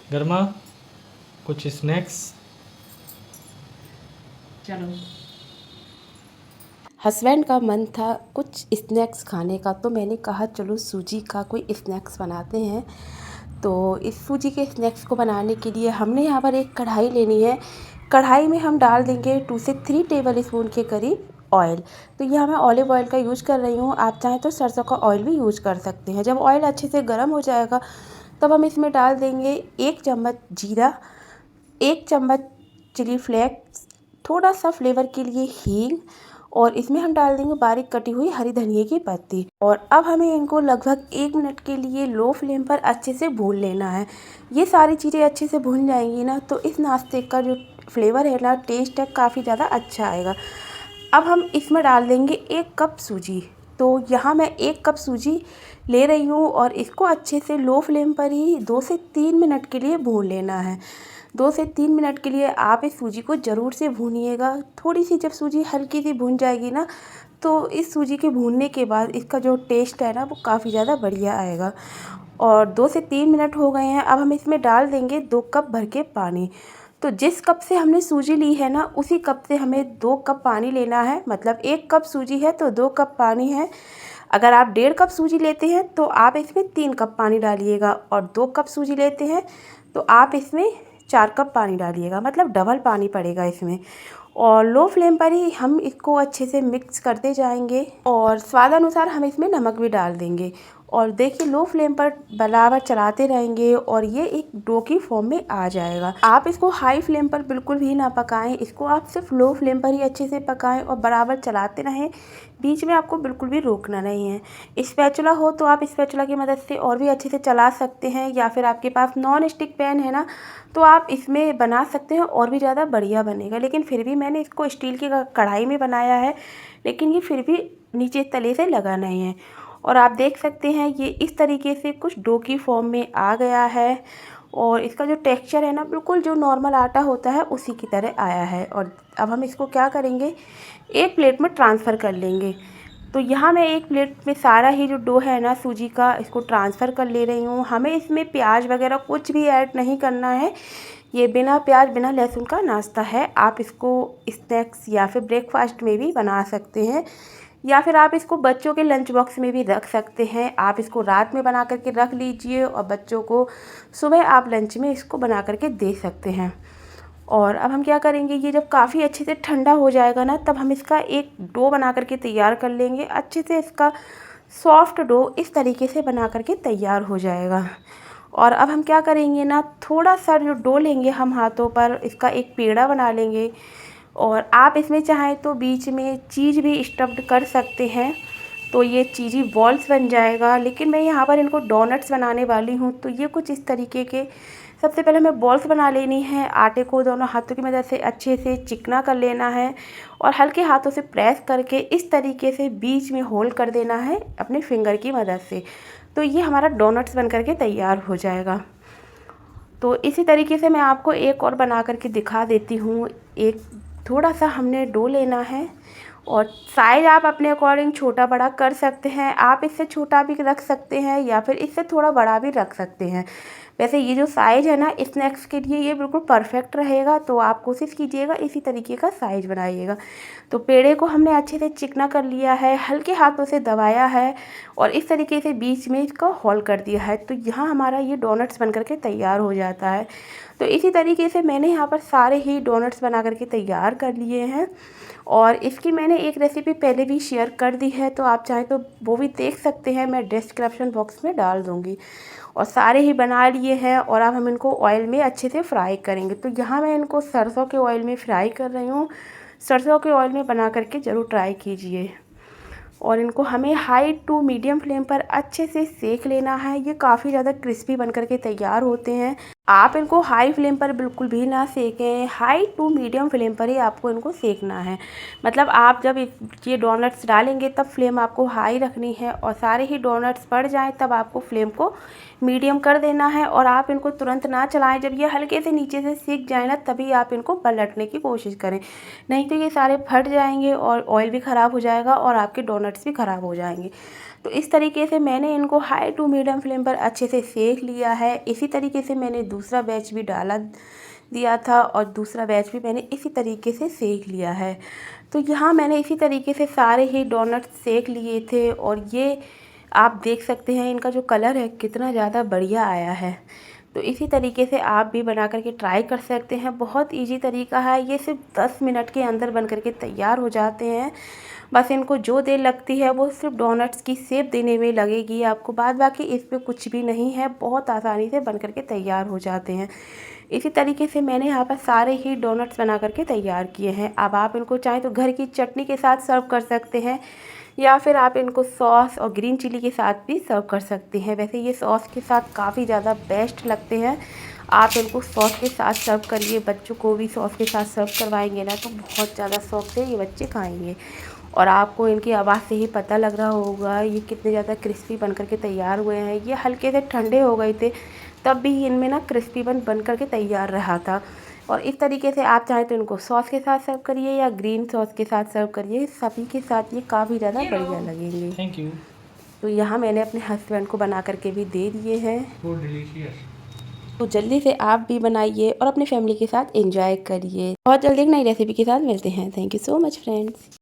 गर्मा कुछ स्नैक्स। चलो। हस्बैंड का मन था कुछ स्नैक्स खाने का, तो मैंने कहा चलो सूजी का कोई स्नैक्स बनाते हैं। तो इस सूजी के स्नैक्स को बनाने के लिए हमने यहाँ पर एक कढ़ाई लेनी है। कढ़ाई में हम डाल देंगे 2 से 3 टेबल स्पून के करीब ऑयल। तो यहाँ मैं ऑलिव ऑयल का यूज कर रही हूँ, आप चाहें तो सरसों का ऑयल भी यूज कर सकते हैं। जब ऑयल अच्छे से गर्म हो जाएगा तब हम इसमें डाल देंगे 1 चम्मच जीरा, 1 चम्मच चिली फ्लेक्स, थोड़ा सा फ्लेवर के लिए हींग, और इसमें हम डाल देंगे बारीक कटी हुई हरी धनिया की पत्ती। और अब हमें इनको लगभग 1 मिनट के लिए लो फ्लेम पर अच्छे से भून लेना है। ये सारी चीज़ें अच्छे से भून जाएंगी ना, तो इस नाश्ते का जो फ्लेवर है ना, टेस्ट है, काफ़ी ज़्यादा अच्छा आएगा। अब हम इसमें डाल देंगे 1 कप सूजी। तो यहाँ मैं 1 कप सूजी ले रही हूँ और इसको अच्छे से लो फ्लेम पर ही 2 से 3 मिनट के लिए भून लेना है। 2 से 3 मिनट के लिए आप इस सूजी को ज़रूर से भूनिएगा। थोड़ी सी जब सूजी हल्की सी भून जाएगी ना, तो इस सूजी के भूनने के बाद इसका जो टेस्ट है ना, वो काफ़ी ज़्यादा बढ़िया आएगा। और 2 से 3 मिनट हो गए हैं। अब हम इसमें डाल देंगे 2 कप भर के पानी। तो जिस कप से हमने सूजी ली है ना, उसी कप से हमें 2 कप पानी लेना है। मतलब 1 कप सूजी है तो 2 कप पानी है। अगर आप 1.5 कप सूजी लेते हैं तो आप इसमें 3 कप पानी डालिएगा, और 2 कप सूजी लेते हैं तो आप इसमें 4 कप पानी डालिएगा, मतलब डबल पानी पड़ेगा इसमें। और लो फ्लेम पर ही हम इसको अच्छे से मिक्स करते जाएंगे, और स्वाद अनुसार हम इसमें नमक भी डाल देंगे। और देखिए, लो फ्लेम पर बराबर चलाते रहेंगे और ये एक डो की फॉर्म में आ जाएगा। आप इसको हाई फ्लेम पर बिल्कुल भी ना पकाएं, इसको आप सिर्फ लो फ्लेम पर ही अच्छे से पकाएं और बराबर चलाते रहें। बीच में आपको बिल्कुल भी रोकना नहीं है। स्पैचुला हो तो आप स्पैचुला की मदद से और भी अच्छे से चला सकते हैं, या फिर आपके पास नॉन स्टिक पैन है ना, तो आप इसमें बना सकते हैं और भी ज़्यादा बढ़िया बनेगा। लेकिन फिर भी मैंने इसको स्टील की कढ़ाई में बनाया है, लेकिन ये फिर भी नीचे तले से लगा नहीं है। और आप देख सकते हैं ये इस तरीके से कुछ डो की फॉर्म में आ गया है, और इसका जो टेक्सचर है ना, बिल्कुल जो नॉर्मल आटा होता है उसी की तरह आया है। और अब हम इसको क्या करेंगे, एक प्लेट में ट्रांसफ़र कर लेंगे। तो यहाँ मैं एक प्लेट में सारा ही जो डो है ना सूजी का, इसको ट्रांसफ़र कर ले रही हूँ। हमें इसमें प्याज वगैरह कुछ भी ऐड नहीं करना है। ये बिना प्याज बिना लहसुन का नाश्ता है। आप इसको स्नैक्स या फिर ब्रेकफास्ट में भी बना सकते हैं, या फिर आप इसको बच्चों के लंच बॉक्स में भी रख सकते हैं। आप इसको रात में बना करके रख लीजिए और बच्चों को सुबह आप लंच में इसको बना करके दे सकते हैं। और अब हम क्या करेंगे, ये जब काफ़ी अच्छे से ठंडा हो जाएगा ना, तब हम इसका एक डो बना करके तैयार कर लेंगे। अच्छे से इसका सॉफ्ट डो इस तरीके से बना करके तैयार हो जाएगा। और अब हम क्या करेंगे ना, थोड़ा सा जो डो लेंगे हम हाथों पर, इसका एक पेड़ा बना लेंगे। और आप इसमें चाहें तो बीच में चीज़ भी स्टफ्ड कर सकते हैं, तो ये चीज़ी बॉल्स बन जाएगा। लेकिन मैं यहाँ पर इनको डोनट्स बनाने वाली हूँ, तो ये कुछ इस तरीके के सबसे पहले हमें बॉल्स बना लेनी है। आटे को दोनों हाथों की मदद से अच्छे से चिकना कर लेना है, और हल्के हाथों से प्रेस करके इस तरीके से बीच में होल कर देना है अपने फिंगर की मदद से। तो ये हमारा डोनट्स बन करके तैयार हो जाएगा। तो इसी तरीके से मैं आपको एक और बना करके दिखा देती हूँ। एक थोड़ा सा हमने डो लेना है, और साइज़ आप अपने अकॉर्डिंग छोटा बड़ा कर सकते हैं। आप इससे छोटा भी रख सकते हैं या फिर इससे थोड़ा बड़ा भी रख सकते हैं। वैसे ये जो साइज़ है ना स्नैक्स के लिए, ये बिल्कुल परफेक्ट रहेगा। तो आप कोशिश कीजिएगा इसी तरीके का साइज़ बनाइएगा। तो पेड़े को हमने अच्छे से चिकना कर लिया है, हल्के हाथों से दबाया है, और इस तरीके से बीच में इसका होल कर दिया है। तो यहाँ हमारा ये डोनट्स बन करके तैयार हो जाता है। तो इसी तरीके से मैंने यहाँ पर सारे ही डोनट्स बना करके तैयार कर लिए हैं, और इसकी मैंने एक रेसिपी पहले भी शेयर कर दी है, तो आप चाहें तो वो भी देख सकते हैं, मैं डिस्क्रिप्शन बॉक्स में डाल दूँगी। और सारे ही बना लिए हैं, और अब हम इनको ऑयल में अच्छे से फ्राई करेंगे। तो यहाँ मैं इनको सरसों के ऑयल में फ्राई कर रही हूँ। सरसों के ऑयल में बना करके ज़रूर ट्राई कीजिए। और इनको हमें हाई टू मीडियम फ्लेम पर अच्छे से सेक लेना है। ये काफ़ी ज़्यादा क्रिस्पी बन करके तैयार होते हैं। आप इनको हाई फ्लेम पर बिल्कुल भी ना सेकें, हाई टू मीडियम फ्लेम पर ही आपको इनको सेकना है। मतलब आप जब ये डोनट्स डालेंगे तब फ्लेम आपको हाई रखनी है, और सारे ही डोनट्स पड़ जाएं तब आपको फ्लेम को मीडियम कर देना है। और आप इनको तुरंत ना चलाएं, जब ये हल्के से नीचे से सीख जाए ना, तभी आप इनको पलटने की कोशिश करें। नहीं तो ये सारे फट जाएंगे और ऑयल भी ख़राब हो जाएगा और आपके डोनट्स भी ख़राब हो जाएंगे। तो इस तरीके से मैंने इनको हाई टू मीडियम फ्लेम पर अच्छे से सेक लिया है। इसी तरीके से मैंने दूसरा बैच भी डाला दिया था और दूसरा बैच भी मैंने इसी तरीके से सेक लिया है। तो यहाँ मैंने इसी तरीके से सारे ही डोनट सेक लिए थे और ये आप देख सकते हैं इनका जो कलर है कितना ज़्यादा बढ़िया आया है। तो इसी तरीके से आप भी बना करके ट्राई कर सकते हैं। बहुत इजी तरीका है, ये सिर्फ 10 मिनट के अंदर बन करके तैयार हो जाते हैं। बस इनको जो देर लगती है वो सिर्फ डोनट्स की शेप देने में लगेगी आपको, बाद बाकी इस पे कुछ भी नहीं है, बहुत आसानी से बन करके तैयार हो जाते हैं। इसी तरीके से मैंने यहाँ पर सारे ही डोनट्स बना करके तैयार किए हैं। अब आप इनको चाहें तो घर की चटनी के साथ सर्व कर सकते हैं या फिर आप इनको सॉस और ग्रीन चिली के साथ भी सर्व कर सकते हैं। वैसे ये सॉस के साथ काफ़ी ज़्यादा बेस्ट लगते हैं। आप इनको सॉस के साथ सर्व करिए, बच्चों को भी सॉस के साथ सर्व करवाएंगे ना तो बहुत ज़्यादा शौक से ये बच्चे खाएंगे। और आपको इनकी आवाज़ से ही पता लग रहा होगा ये कितने ज़्यादा क्रिस्पी बन करके तैयार हुए हैं। ये हल्के से ठंडे हो गए थे तब भी इनमें ना क्रिस्पी बन करके तैयार रहा था। और इस तरीके से आप चाहें तो इनको सॉस के साथ सर्व करिए या ग्रीन सॉस के साथ सर्व करिए, सभी के साथ ये काफ़ी ज़्यादा बढ़िया लगेंगे। Thank you. तो यहाँ मैंने अपने हस्बैंड को बना करके भी दे दिए हैं। Food delicious. तो जल्दी से आप भी बनाइए और अपनी फैमिली के साथ एंजॉय करिए। बहुत जल्दी एक नई रेसिपी के साथ मिलते हैं। Thank you so much friends.